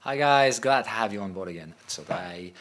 Hi guys, glad to have you on board again today.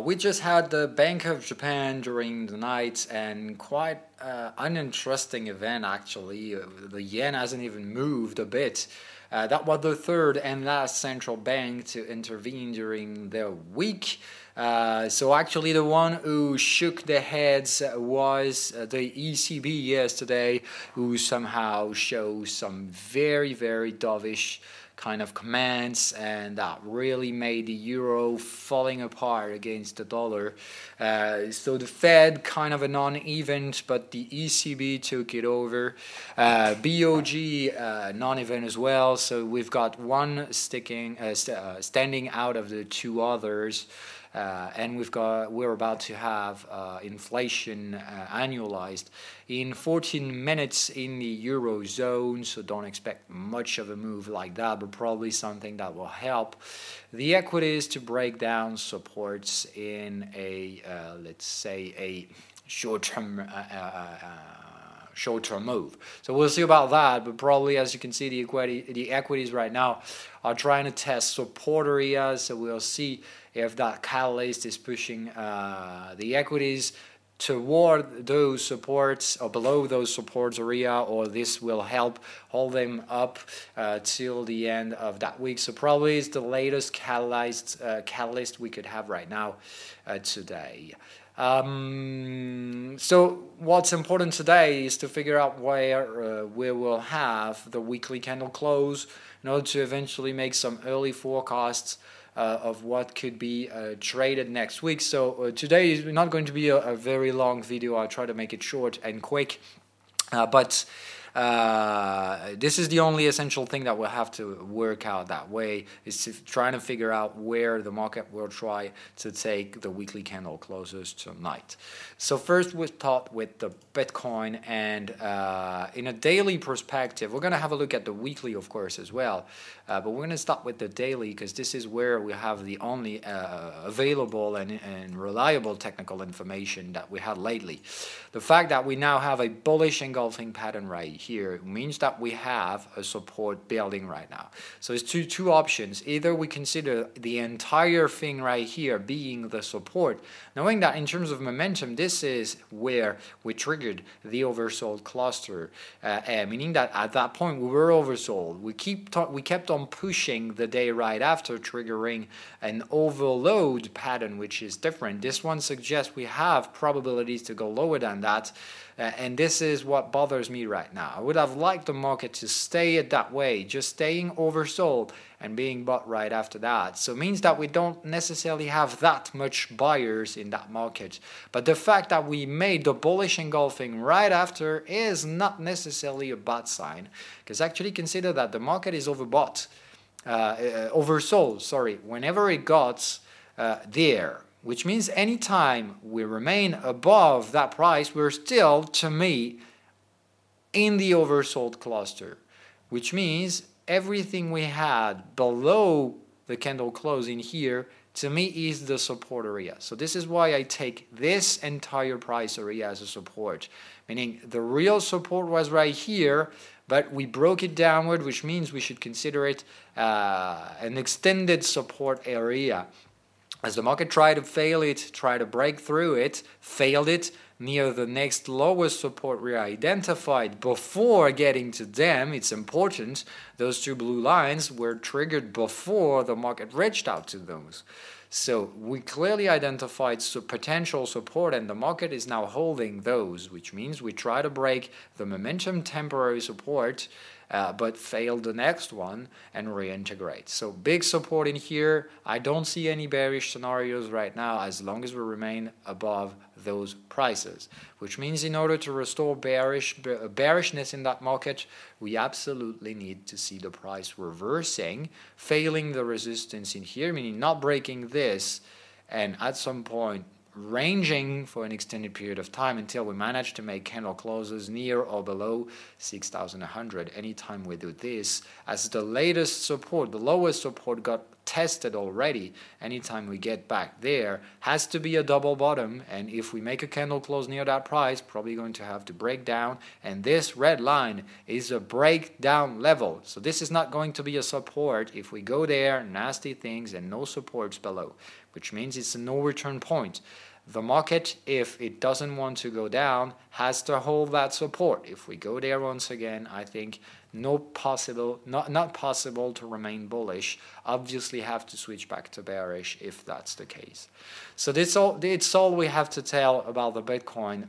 We just had the Bank of Japan during the night, and quite an interesting event actually. The yen hasn't even moved a bit. That was the third and last central bank to intervene during the week. So actually the one who shook their heads was the ECB yesterday, who somehow shows some very dovish kind of commands, and that really made the euro falling apart against the dollar. So the Fed kind of a non-event, but the ECB took it over. BOG non-event as well. So we've got one standing out of the two others. And we're about to have inflation annualized in 14 minutes in the Eurozone, so don't expect much of a move like that, but probably something that will help the equities to break down supports in a, let's say, a short-term move. So we'll see about that, but probably, as you can see, the equities right now are trying to test support areas, so we'll see if that catalyst is pushing the equities toward those supports or below those supports area, or this will help hold them up till the end of that week. So probably it's the latest catalyst we could have right now today. So what's important today is to figure out where we will have the weekly candle close in order to eventually make some early forecasts of what could be traded next week. So today is not going to be a very long video. I'll try to make it short and quick, but this is the only essential thing that we'll have to work out that way, is trying to figure out where the market will try to take the weekly candle closes tonight. So first we start with the Bitcoin, and in a daily perspective, we're going to have a look at the weekly, of course, as well, but we're going to start with the daily because this is where we have the only available and reliable technical information that we had lately. The fact that we now have a bullish engulfing pattern right here means that we have a support building right now. So it's two options. Either we consider the entire thing right here being the support, knowing that in terms of momentum, this is where we triggered the oversold cluster, meaning that at that point we were oversold. We kept on pushing the day right after, triggering an overload pattern, which is different. This one suggests we have probabilities to go lower than that. And this is what bothers me right now. I would have liked the market to stay it that way, just staying oversold and being bought right after that. So it means that we don't necessarily have that much buyers in that market. But the fact that we made the bullish engulfing right after is not necessarily a bad sign, because actually consider that the market is overbought, oversold, sorry, whenever it got there. Which means anytime we remain above that price, we're still, to me, in the oversold cluster. Which means everything we had below the candle close in here, to me, is the support area. So this is why I take this entire price area as a support. Meaning the real support was right here, but we broke it downward, which means we should consider it an extended support area. As the market tried to fail it, tried to break through it, failed it near the next lowest support we identified before getting to them. It's important. Those two blue lines were triggered before the market reached out to those. So we clearly identified potential support, and the market is now holding those, which means we try to break the momentum temporary support, but failed the next one and reintegrate. So big support in here. I don't see any bearish scenarios right now as long as we remain above those prices, which means in order to restore bearishness in that market, we absolutely need to see the price reversing, failing the resistance in here, meaning not breaking this, and at some point ranging for an extended period of time until we manage to make candle closes near or below 6,100. Anytime we do this, as the latest support, the lowest support got tested already. Anytime we get back there, has to be a double bottom, and if we make a candle close near that price, probably going to have to break down, and this red line is a breakdown level. So this is not going to be a support. If we go there, nasty things and no supports below, which means it's a no return point. The market, if it doesn't want to go down, has to hold that support. If we go there once again, I think not possible to remain bullish. Obviously have to switch back to bearish if that's the case. So it's all we have to tell about the Bitcoin.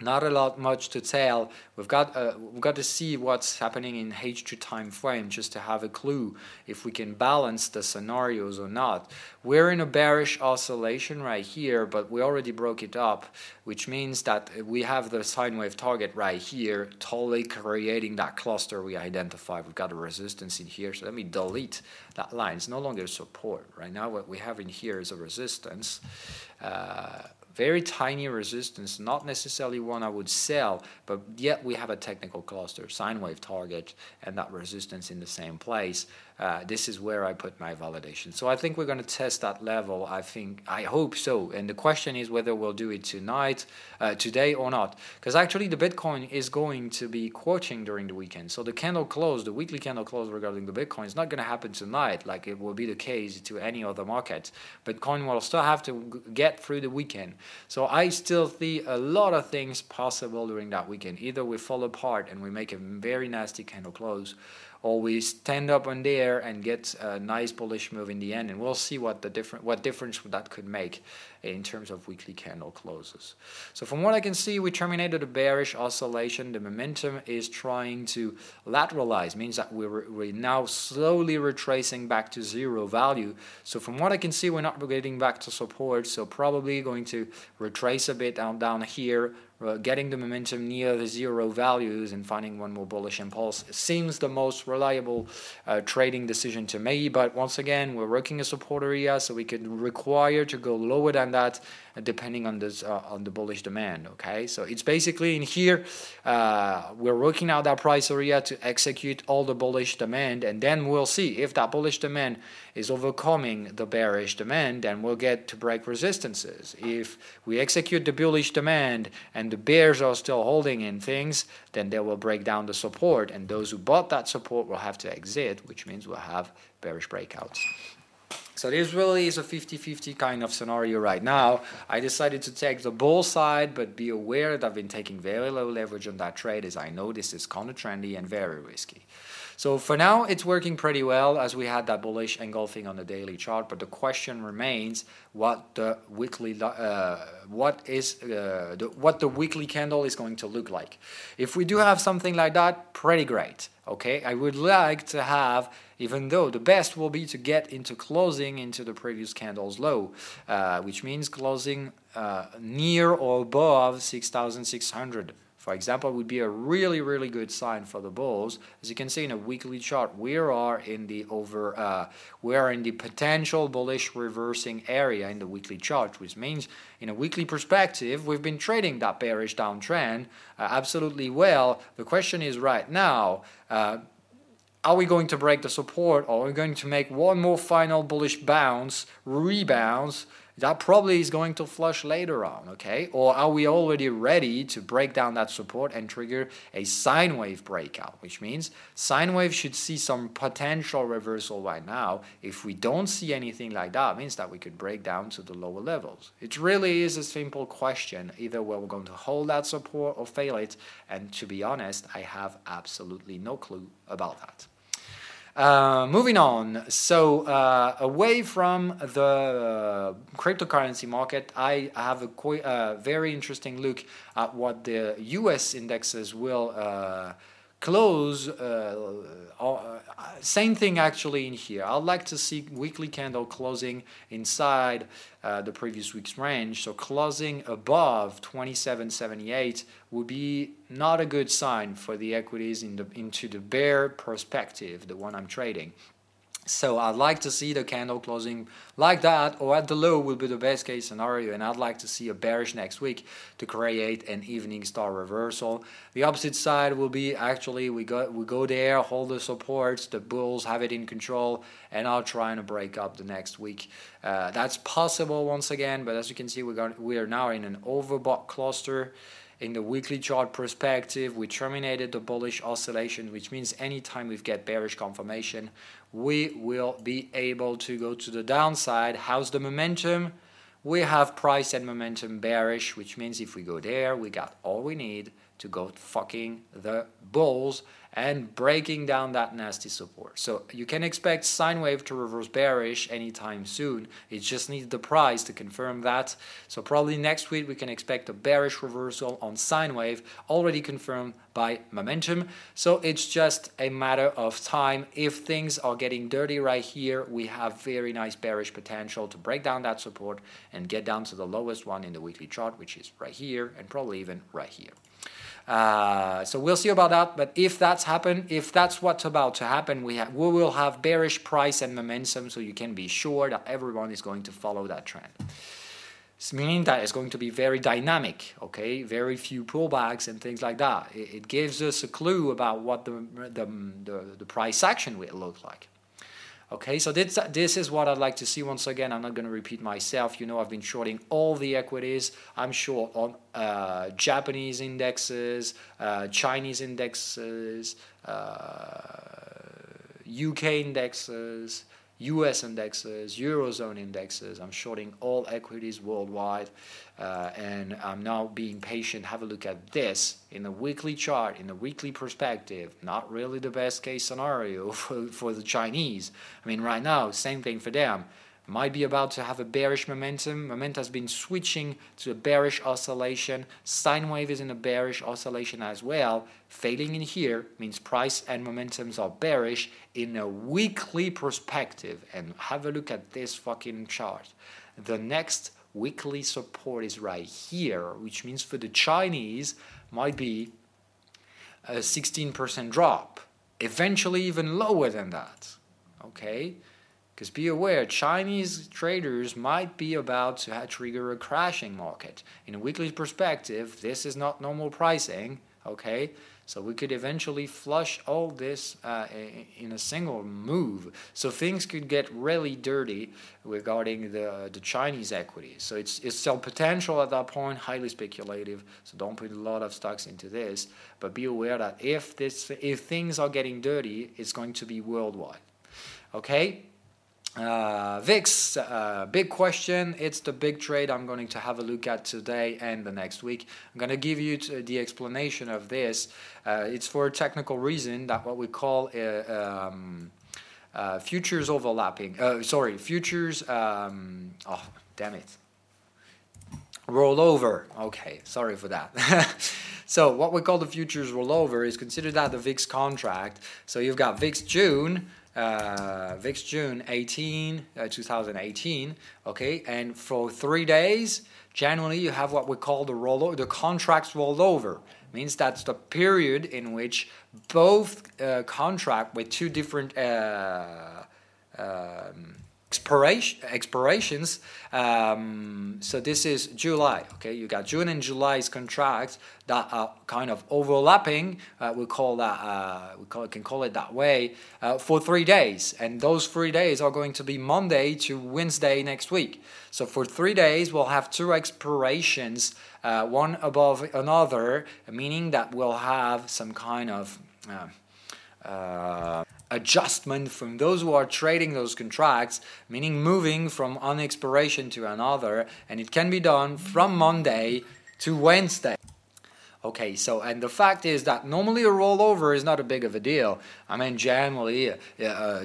Not a lot much to tell. We've got to see what's happening in H2 time frame just to have a clue if we can balance the scenarios or not. We're in a bearish oscillation right here, but we already broke it up, which means that we have the sine wave target right here, totally creating that cluster we identified. We've got a resistance in here, so let me delete that line. It's no longer support. Right now what we have in here is a resistance. Very tiny resistance, not necessarily one I would sell, but yet we have a technical cluster, sine wave target, and that resistance in the same place. This is where I put my validation. So I think we're going to test that level. I hope so. And the question is whether we'll do it tonight, today or not. Because actually the Bitcoin is going to be quoting during the weekend. So the candle close, the weekly candle close regarding the Bitcoin is not going to happen tonight like it will be the case to any other market. Bitcoin will still have to get through the weekend. So I still see a lot of things possible during that weekend. Either we fall apart and we make a very nasty candle close, or we stand up on there and get a nice bullish move in the end, and we'll see what difference that could make in terms of weekly candle closes. So from what I can see, we terminated a bearish oscillation. The momentum is trying to lateralize, means that we're now slowly retracing back to zero value. So from what I can see, we're not getting back to support, so probably going to retrace a bit down here, getting the momentum near the zero values and finding one more bullish impulse. It seems the most reliable trading decision to me, but once again, we're working a support area, so we could require to go lower than that depending on the bullish demand. Okay, so it's basically in here we're working out that price area to execute all the bullish demand, and then we'll see if that bullish demand is overcoming the bearish demand, then we'll get to break resistances. If we execute the bullish demand and the bears are still holding in things, then they will break down the support, and those who bought that support will have to exit, which means we'll have bearish breakouts. So this really is a 50-50 kind of scenario right now. I decided to take the bull side, but be aware that I've been taking very low leverage on that trade, as I know this is kind of trendy and very risky. So for now, it's working pretty well as we had that bullish engulfing on the daily chart. But the question remains what the weekly weekly candle is going to look like. If we do have something like that, pretty great. Okay, I would like to have, even though the best will be to get into closing into the previous candle's low, which means closing near or above 6,600. For example, would be a really, really good sign for the bulls. As you can see in a weekly chart, we are in the potential bullish reversing area in the weekly chart, which means in a weekly perspective, we've been trading that bearish downtrend absolutely well. The question is right now, are we going to break the support, or are we going to make one more final bullish rebounds? That probably is going to flush later on, okay? Or are we already ready to break down that support and trigger a sine wave breakout, which means sine wave should see some potential reversal right now. If we don't see anything like that, it means that we could break down to the lower levels. It really is a simple question. Either we're going to hold that support or fail it, and to be honest, I have absolutely no clue about that. Moving on, so away from the cryptocurrency market, I have a very interesting look at what the US indexes will close. Same thing actually in here. I'd like to see weekly candle closing inside the previous week's range. So closing above 27.78 would be not a good sign for the equities into the bear perspective, the one I'm trading. So I'd like to see the candle closing like that, or at the low will be the best case scenario, and I'd like to see a bearish next week to create an evening star reversal. The opposite side will be actually we go there, hold the supports, the bulls have it in control, and I'll try to break up the next week. That's possible once again, but as you can see, we are now in an overbought cluster. In the weekly chart perspective, we terminated the bullish oscillation, which means anytime we get bearish confirmation, we will be able to go to the downside. How's the momentum? We have price and momentum bearish, which means if we go there, we got all we need to go fucking the bulls and breaking down that nasty support. So you can expect sine wave to reverse bearish anytime soon. It just needs the price to confirm that. So probably next week we can expect a bearish reversal on sine wave, already confirmed by momentum. So it's just a matter of time. If things are getting dirty right here, we have very nice bearish potential to break down that support and get down to the lowest one in the weekly chart, which is right here and probably even right here. So we'll see about that, but if that's what's about to happen, we will have bearish price and momentum, so you can be sure that everyone is going to follow that trend. It's meaning that it's going to be very dynamic, okay? Very few pullbacks and things like that. It gives us a clue about what the price action will look like. Okay, so this is what I'd like to see. Once again, I'm not going to repeat myself. You know, I've been shorting all the equities. I'm short on Japanese indexes, Chinese indexes, UK indexes, US indexes, Eurozone indexes. I'm shorting all equities worldwide, and I'm now being patient. Have a look at this in the weekly chart, in the weekly perspective. Not really the best case scenario for the Chinese. I mean, right now, same thing for them. Might be about to have a bearish momentum. Momentum has been switching to a bearish oscillation. Sine wave is in a bearish oscillation as well. Failing in here means price and momentums are bearish in a weekly perspective. And have a look at this fucking chart. The next weekly support is right here, which means for the Chinese might be a 16% drop. Eventually even lower than that. Okay? Because be aware, Chinese traders might be about to trigger a crashing market. In a weekly perspective, this is not normal pricing, okay? So we could eventually flush all this in a single move. So things could get really dirty regarding the Chinese equities. So it's still potential at that point, highly speculative. So don't put a lot of stocks into this. But be aware that if things are getting dirty, it's going to be worldwide, okay? VIX, big question. It's the big trade I'm going to have a look at today and the next week. I'm going to give you the explanation of this. It's for a technical reason that what we call futures overlapping. Futures. Oh, damn it. Rollover. Okay, sorry for that. So what we call the futures rollover is considered that the VIX contract. So you've got VIX June 18, 2018, okay, and for 3 days, generally you have what we call the contracts rollover. Means that's the period in which both contract with two different expirations. So this is July. Okay, you got June and July's contracts that are kind of overlapping. We can call it that way for 3 days, and those 3 days are going to be Monday to Wednesday next week. So for 3 days, we'll have two expirations, one above another, meaning that we'll have some kind of adjustment from those who are trading those contracts, meaning moving from one expiration to another, and it can be done from Monday to Wednesday. Okay, so, and the fact is that normally a rollover is not a big of a deal. I mean, generally,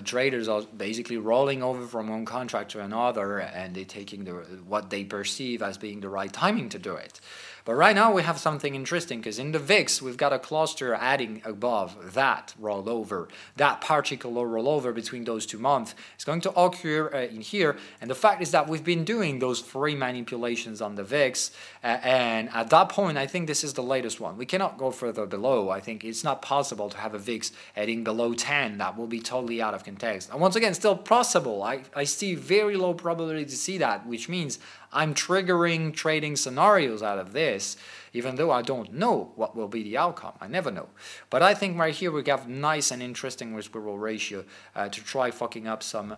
traders are basically rolling over from one contract to another, and they're taking what they perceive as being the right timing to do it. But right now we have something interesting, because in the VIX we've got a cluster adding above that rollover, that particular rollover between those 2 months. It's going to occur in here, and the fact is that we've been doing those 3 manipulations on the VIX, and at that point I think this is the latest one. We cannot go further below. I think it's not possible to have a VIX heading below 10. That will be totally out of context. And once again, still possible. I see very low probability to see that, which means I'm triggering trading scenarios out of this, even though I don't know what will be the outcome. I never know. But I think right here we have nice and interesting risk-reward ratio to try fucking up some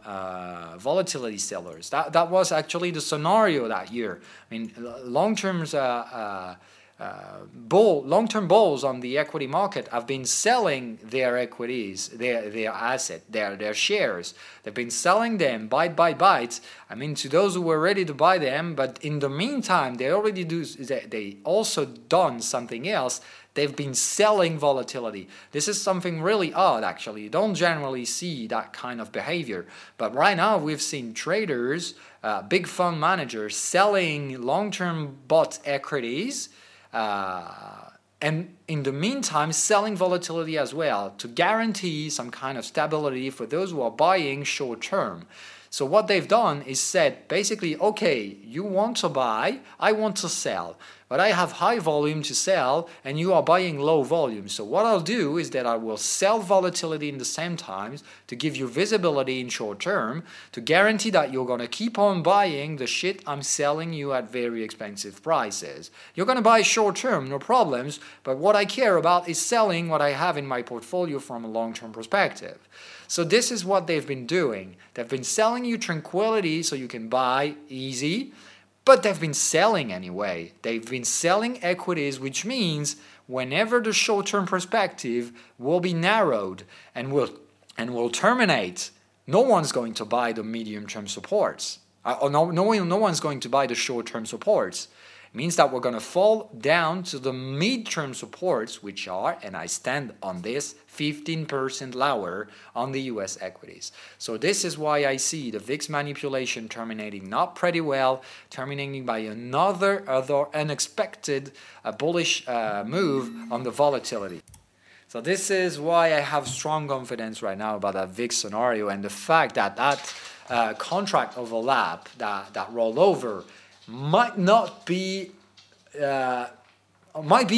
volatility sellers. That was actually the scenario that year. I mean, long-term bulls on the equity market have been selling their equities, their asset, their shares. They've been selling them bite by bite. I mean, to those who were ready to buy them, but in the meantime, they also done something else. They've been selling volatility. This is something really odd, actually. You don't generally see that kind of behavior. But right now, we've seen traders, big fund managers, selling long-term bought equities, and in the meantime selling volatility as well to guarantee some kind of stability for those who are buying short term. So what they've done is said basically, okay, you want to buy, I want to sell, but I have high volume to sell and you are buying low volume. So what I'll do is that I will sell volatility in the same times to give you visibility in short term, to guarantee that you're going to keep on buying the shit I'm selling you at very expensive prices. You're going to buy short term, no problems, but what I care about is selling what I have in my portfolio from a long-term perspective. So this is what they've been doing. They've been selling you tranquility so you can buy easy, but they've been selling anyway. They've been selling equities, which means whenever the short-term perspective will be narrowed and will terminate, no one's going to buy the medium-term supports. No one's going to buy the short-term supports. It means that we're going to fall down to the mid-term supports, which are, and I stand on this, 15% lower on the US equities. So this is why I see the VIX manipulation terminating not pretty well, terminating by another unexpected bullish move on the volatility. So this is why I have strong confidence right now about that VIX scenario, and the fact that that contract overlap, that rollover, might be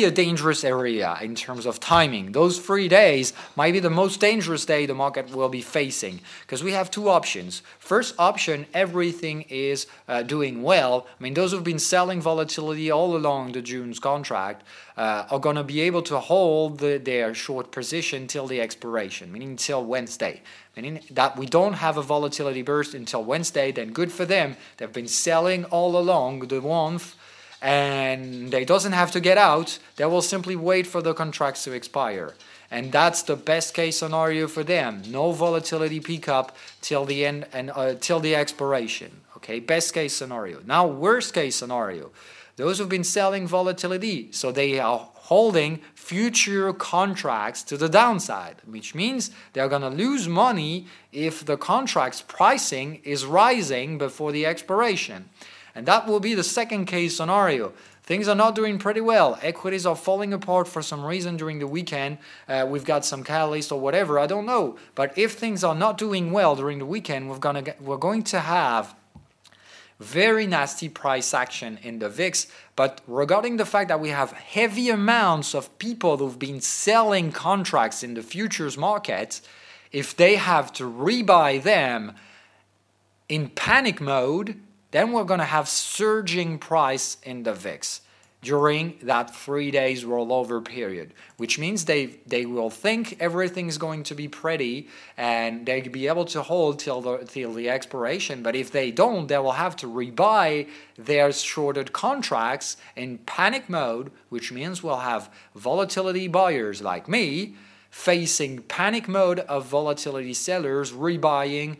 a dangerous area in terms of timing. Those 3 days might be the most dangerous day the market will be facing, because we have 2 options. First option, everything is doing well. I mean, those who've been selling volatility all along the June's contract are going to be able to hold their short position till the expiration, meaning till Wednesday. Meaning that we don't have a volatility burst until Wednesday, then good for them. They've been selling all along the month, and they doesn't have to get out. They will simply wait for the contracts to expire. And that's the best case scenario for them. No volatility pickup till the end and till the expiration. Okay, best case scenario. Now, worst case scenario. Those who've been selling volatility, so they are holding future contracts to the downside, which means they're going to lose money if the contract's pricing is rising before the expiration. And that will be the second case scenario. Things are not doing pretty well. Equities are falling apart for some reason during the weekend. We've got some catalyst or whatever, I don't know. But if things are not doing well during the weekend, we're going to have very nasty price action in the VIX. But regarding the fact that we have heavy amounts of people who've been selling contracts in the futures market, if they have to rebuy them in panic mode, then we're going to have surging price in the VIX during that 3 days rollover period, which means they will think everything's going to be pretty and they'll be able to hold till the expiration. But if they don't, they will have to rebuy their shorted contracts in panic mode, which means we'll have volatility buyers like me facing panic mode of volatility sellers rebuying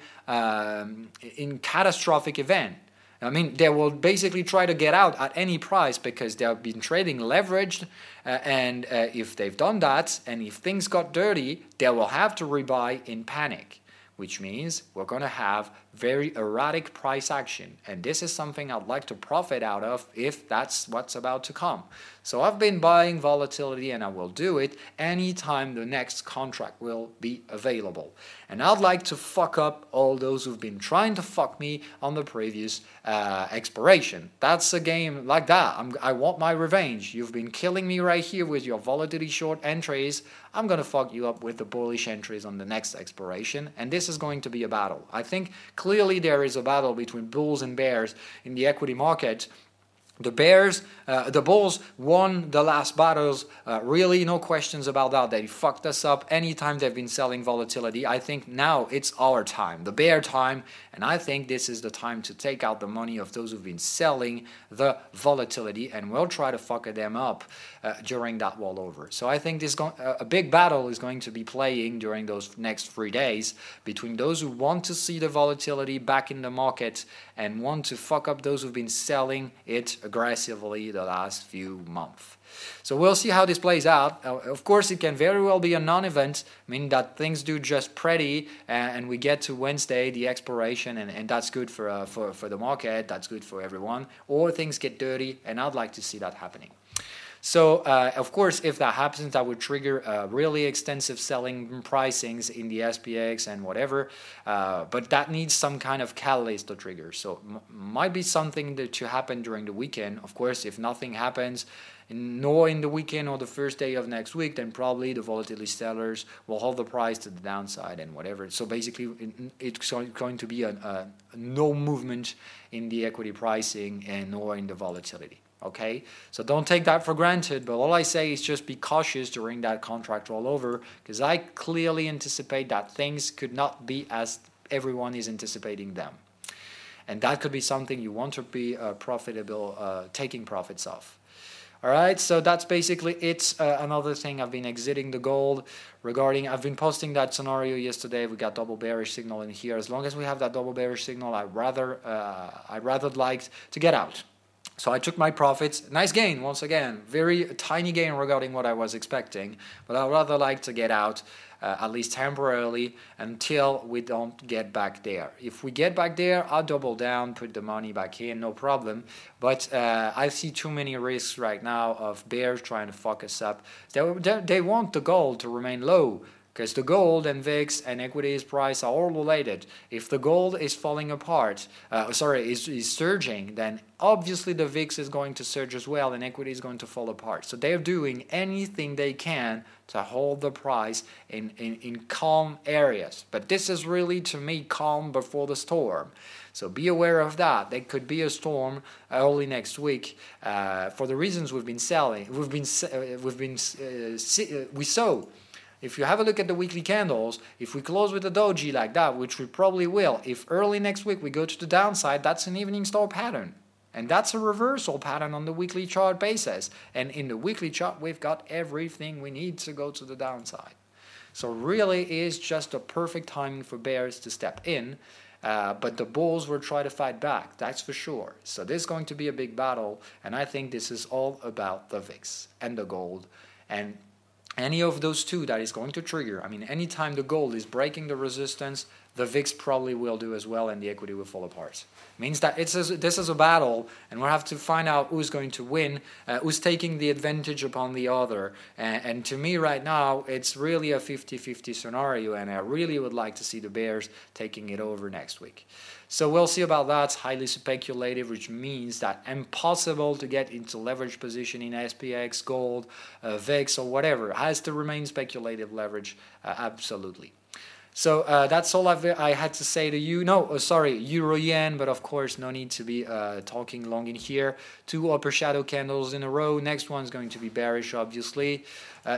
in catastrophic event. I mean, they will basically try to get out at any price because they've been trading leveraged, and if they've done that, and if things got dirty, they will have to rebuy in panic, which means we're going to have very erratic price action, and this is something I'd like to profit out of if that's what's about to come. So I've been buying volatility, and I will do it anytime the next contract will be available. And I'd like to fuck up all those who've been trying to fuck me on the previous expiration. That's a game like that. I want my revenge. You've been killing me right here with your volatility short entries. I'm going to fuck you up with the bullish entries on the next expiration, and this is going to be a battle. I think clearly there is a battle between bulls and bears in the equity market. The bulls won the last battles, really no questions about that. They fucked us up anytime they've been selling volatility. I think now it's our time, the bear time, and I think this is the time to take out the money of those who've been selling the volatility, and we'll try to fuck them up during that rollover. So I think a big battle is going to be playing during those next 3 days between those who want to see the volatility back in the market and want to fuck up those who've been selling it aggressively the last few months. So we'll see how this plays out. Of course, it can very well be a non-event, meaning that things do just pretty, and we get to Wednesday, the expiration, and that's good for the market, that's good for everyone, or things get dirty, and I'd like to see that happening. So, of course, if that happens, that would trigger really extensive selling pricings in the SPX and whatever, but that needs some kind of catalyst to trigger. So, might be something to happen during the weekend. Of course, if nothing happens, nor in the weekend or the first day of next week, then probably the volatility sellers will hold the price to the downside and whatever. So basically, it's going to be a no movement in the equity pricing and nor in the volatility. Okay, so don't take that for granted, but all I say is just be cautious during that contract rollover, because I clearly anticipate that things could not be as everyone is anticipating them. And that could be something you want to be profitable, taking profits of. All right, so that's basically it. Another thing, I've been exiting the gold I've been posting that scenario yesterday. We got double bearish signal in here. As long as we have that double bearish signal, I'd rather like to get out. So I took my profits. Nice gain, once again. Very tiny gain regarding what I was expecting. But I'd rather like to get out, at least temporarily, until we don't get back there. If we get back there, I'll double down, put the money back in, no problem. But I see too many risks right now of bears trying to fuck us up. They want the gold to remain low, because the gold and VIX and equities price are all related. If the gold is falling apart, is surging, then obviously the VIX is going to surge as well, and equity is going to fall apart. So they're doing anything they can to hold the price in calm areas. But this is really, to me, calm before the storm. So be aware of that. There could be a storm early next week for the reasons we saw. If you have a look at the weekly candles, if we close with a doji like that, which we probably will, if early next week we go to the downside, that's an evening star pattern. And that's a reversal pattern on the weekly chart basis. And in the weekly chart, we've got everything we need to go to the downside. So really is just a perfect timing for bears to step in. But the bulls will try to fight back, that's for sure. So this is going to be a big battle. And I think this is all about the VIX and the gold. And any of those two that is going to trigger, I mean, anytime the gold is breaking the resistance, the VIX probably will do as well, and the equity will fall apart. Means that this is a battle, and we'll have to find out who's going to win, who's taking the advantage upon the other. And to me right now, it's really a 50-50 scenario, and I really would like to see the bears taking it over next week. So we'll see about that. It's highly speculative, which means that impossible to get into leverage position in SPX, gold, VIX, or whatever. It has to remain speculative leverage, absolutely. So that's all I had to say to you. No, sorry, Euro-Yen, but of course no need to be talking long in here. 2 upper shadow candles in a row. Next one's going to be bearish, obviously.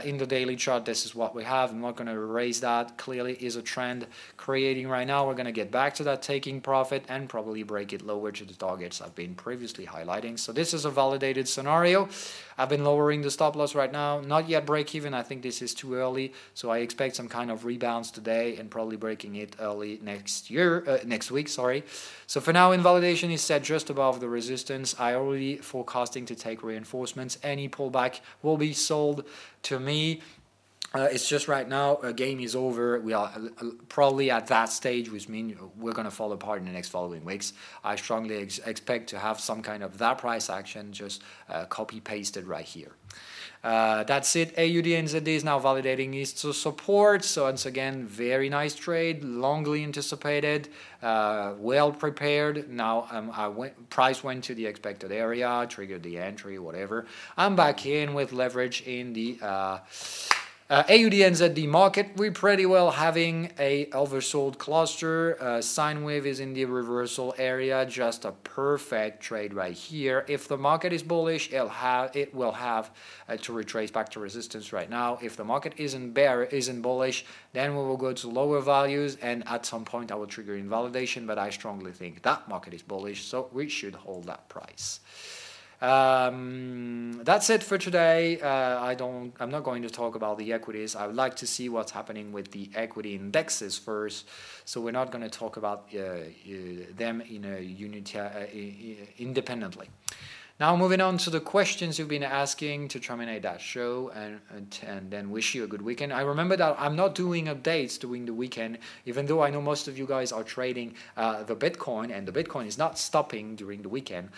In the daily chart, this is what we have. I'm not going to erase that. Clearly is a trend creating right now. We're going to get back to that taking profit and probably break it lower to the targets I've been previously highlighting. So this is a validated scenario. I've been lowering the stop loss right now. Not yet break even. I think this is too early. So I expect some kind of rebounds today and probably breaking it early next week. So for now, invalidation is set just above the resistance. I already forecasting to take reinforcements. Any pullback will be sold to me. It's just right now, a game is over. We are probably at that stage, which means we're going to fall apart in the next following weeks. I strongly expect to have some kind of that price action just copy-pasted right here. That's it. AUDNZD is now validating its support. So once again, very nice trade, longly anticipated, well prepared. Now price went to the expected area, triggered the entry, whatever. I'm back in with leverage in the AUDNZD market. We're pretty well having a oversold cluster. Sine wave is in the reversal area, just a perfect trade right here. If the market is bullish, it will have to retrace back to resistance right now. If the market isn't bullish, then we will go to lower values, and at some point I will trigger invalidation, but I strongly think that market is bullish, so we should hold that price. That's it for today. I'm not going to talk about the equities. I would like to see what's happening with the equity indexes first. So we're not going to talk about them in a independently. Now moving on to the questions you've been asking to terminate that show and then wish you a good weekend. I remember that I'm not doing updates during the weekend, even though I know most of you guys are trading the Bitcoin, and the Bitcoin is not stopping during the weekend.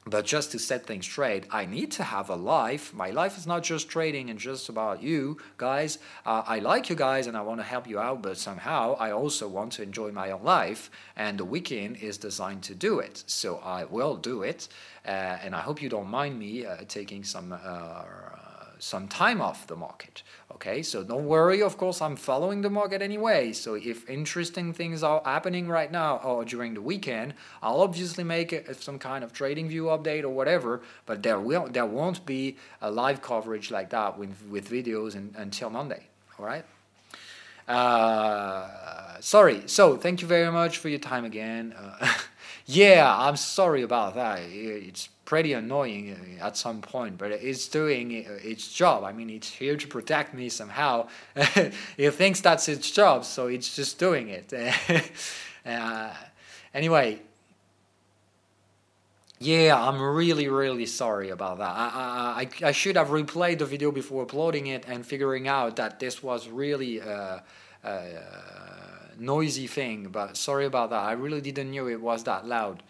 But just to set things straight, I need to have a life. My life is not just trading and just about you guys. I like you guys and I want to help you out, but somehow I also want to enjoy my own life, and the weekend is designed to do it. So I will do it, and I hope you don't mind me taking some time off the market. Okay, so don't worry, of course I'm following the market anyway, so if interesting things are happening right now or during the weekend, I'll obviously make some kind of trading view update or whatever, but there won't be a live coverage like that with videos until Monday. All right. Sorry, so thank you very much for your time again. Yeah, I'm sorry about that. It's pretty annoying at some point, but it's doing its job. I mean, it's here to protect me somehow. It thinks that's its job, so it's just doing it. Anyway, yeah, I'm really sorry about that. I should have replayed the video before uploading it and figuring out that this was really noisy thing, but sorry about that. I really didn't know it was that loud.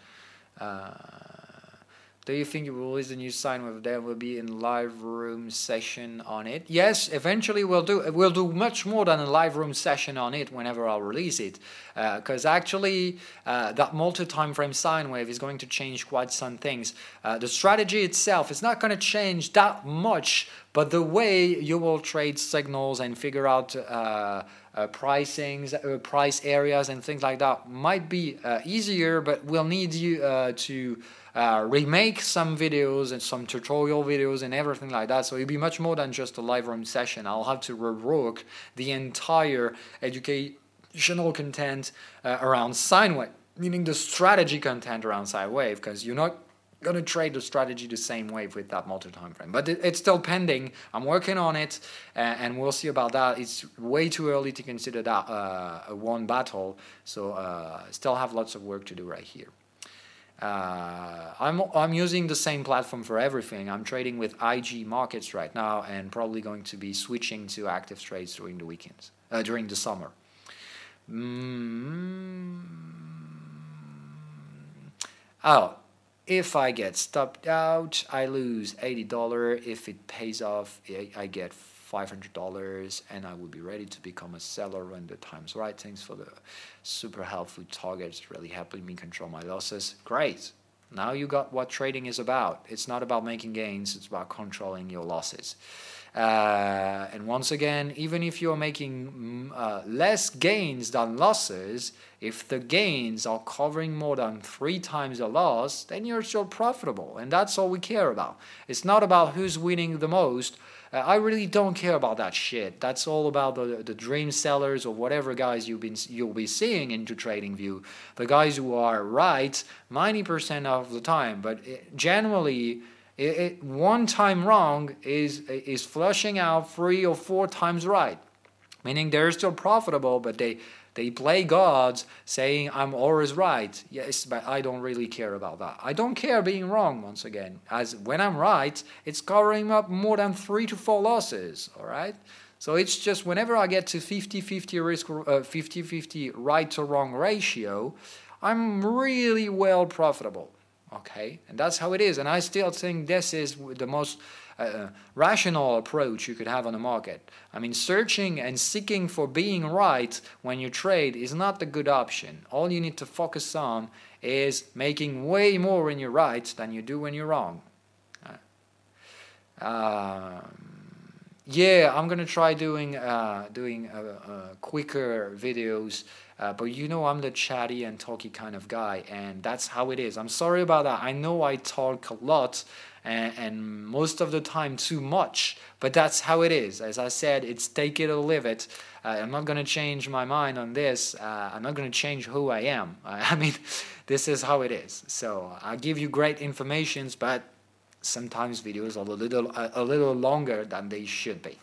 Do you think you will release the new sine wave? There will be in live room session on it? Yes, eventually we'll do much more than a live room session on it whenever I'll release it, because actually that multi-time frame sine wave is going to change quite some things. The strategy itself is not going to change that much, but the way you will trade signals and figure out pricings, price areas and things like that might be easier, but we'll need you to remake some videos and some tutorial videos and everything like that, so it'll be much more than just a live room session. I'll have to rework the entire educational content around sine wave, meaning the strategy content around sine wave, because you're not going to trade the strategy the same way with that multi-time frame. But it's still pending. I'm working on it, and we'll see about that. It's way too early to consider that a one battle, so still have lots of work to do right here. I'm using the same platform for everything. I'm trading with IG markets right now, and probably going to be switching to active trades during the weekends, during the summer. Oh, if I get stopped out, I lose $80. If it pays off, I get $500, and I will be ready to become a seller when the time's right. Thanks for the super helpful targets, really helping me control my losses. Great. Now you got what trading is about. It's not about making gains, it's about controlling your losses. And once again, even if you're making less gains than losses, if the gains are covering more than 3 times the loss, then you're still profitable, and that's all we care about. It's not about who's winning the most. I really don't care about that shit. That's all about the dream sellers or whatever guys you'll be seeing into TradingView. The guys who are right 90% of the time, but generally, one time wrong is flushing out 3 or 4 times right, meaning they're still profitable, but they They play gods saying I'm always right. Yes, but I don't really care about that. I don't care being wrong, once again, as when I'm right, it's covering up more than 3 to 4 losses, all right? So it's just whenever I get to 50-50 risk, 50-50 right to wrong ratio, I'm really well profitable, okay? And that's how it is. And I still think this is the most rational approach you could have on the market. I mean, searching and seeking for being right when you trade is not the good option. All you need to focus on is making way more when you're right than you do when you're wrong. Yeah, I'm gonna try doing quicker videos, but you know I'm the chatty and talky kind of guy, and that's how it is. I'm sorry about that. I know I talk a lot, and most of the time too much, but that's how it is. As I said, it's take it or leave it. I'm not gonna change my mind on this. I'm not gonna change who I am. I mean, this is how it is. So I give you great informations, but sometimes videos are a little longer than they should be.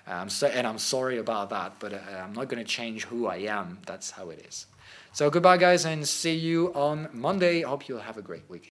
And I'm sorry about that, but I'm not going to change who I am. That's how it is. So goodbye, guys, and see you on Monday. Hope you'll have a great week.